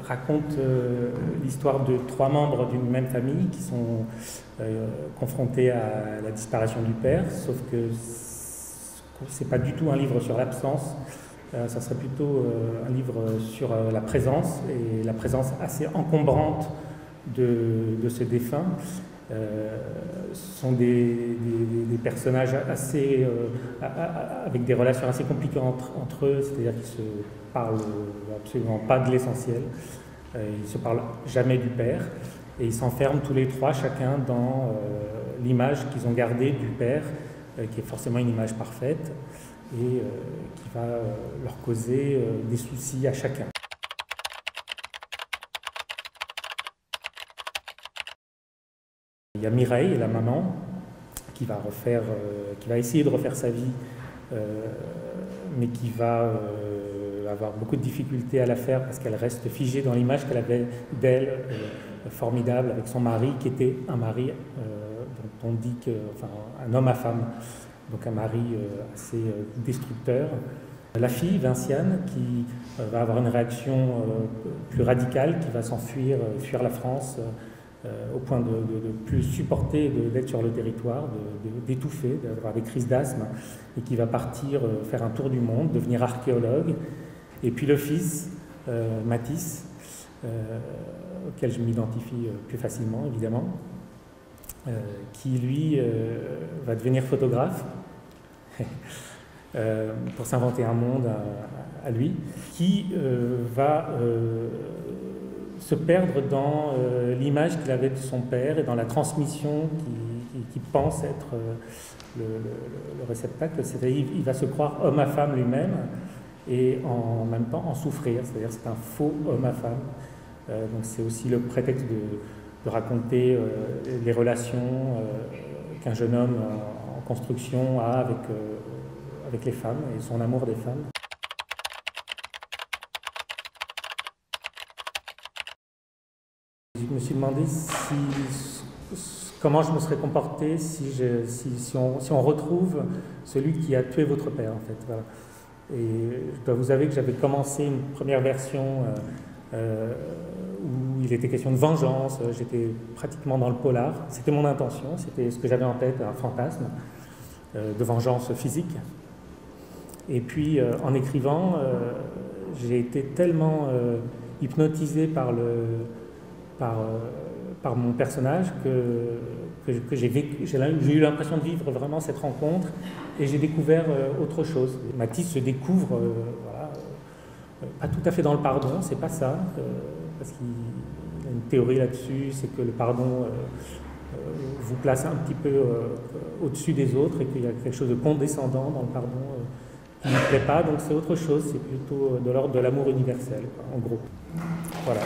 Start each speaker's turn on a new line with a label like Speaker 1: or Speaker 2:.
Speaker 1: raconte l'histoire de 3 membres d'une même famille qui sont confrontés à la disparition du père, sauf que c'est pas du tout un livre sur l'absence, ça serait plutôt un livre sur la présence, et la présence assez encombrante de ce défunt. Ce sont des personnages assez, avec des relations assez compliquées entre eux, c'est-à-dire qu'ils se parlent absolument pas de l'essentiel, ils se parlent jamais du père, et ils s'enferment tous les 3 chacun dans l'image qu'ils ont gardée du père, qui est forcément une image parfaite, et qui va leur causer des soucis à chacun. Il y a Mireille, la maman, qui va essayer de refaire sa vie, mais qui va avoir beaucoup de difficultés à la faire parce qu'elle reste figée dans l'image qu'elle avait d'elle, formidable, avec son mari, qui était un mari dont on dit un homme à femme, donc un mari assez destructeur. La fille, Vinciane, qui va avoir une réaction plus radicale, qui va s'enfuir, fuir la France, au point de plus supporter d'être sur le territoire, d'étouffer, d'avoir des crises d'asthme, et qui va partir faire un tour du monde, devenir archéologue. Et puis le fils, Mathis, auquel je m'identifie plus facilement, évidemment, qui lui va devenir photographe pour s'inventer un monde à lui, qui va se perdre dans l'image qu'il avait de son père et dans la transmission qui pense être le réceptacle. C'est-à-dire il va se croire homme à femme lui-même et en même temps en souffrir, c'est-à-dire c'est un faux homme à femme. Donc c'est aussi le prétexte de raconter les relations qu'un jeune homme en construction a avec les femmes et son amour des femmes. Je me suis demandé comment je me serais comporté si on retrouve celui qui a tué votre père, en fait. Voilà. Et je dois vous avouer que j'avais commencé une première version où il était question de vengeance. J'étais pratiquement dans le polar. C'était mon intention, c'était ce que j'avais en tête, un fantasme de vengeance physique. Et puis, en écrivant, j'ai été tellement hypnotisé par mon personnage que j'ai eu l'impression de vivre vraiment cette rencontre, et j'ai découvert autre chose. Mathis se découvre pas tout à fait dans le pardon, c'est pas ça, parce qu'il a une théorie là-dessus, c'est que le pardon vous place un petit peu au-dessus des autres, et qu'il y a quelque chose de condescendant dans le pardon qui ne lui plaît pas, donc c'est autre chose, c'est plutôt de l'ordre de l'amour universel, quoi, en gros. Voilà.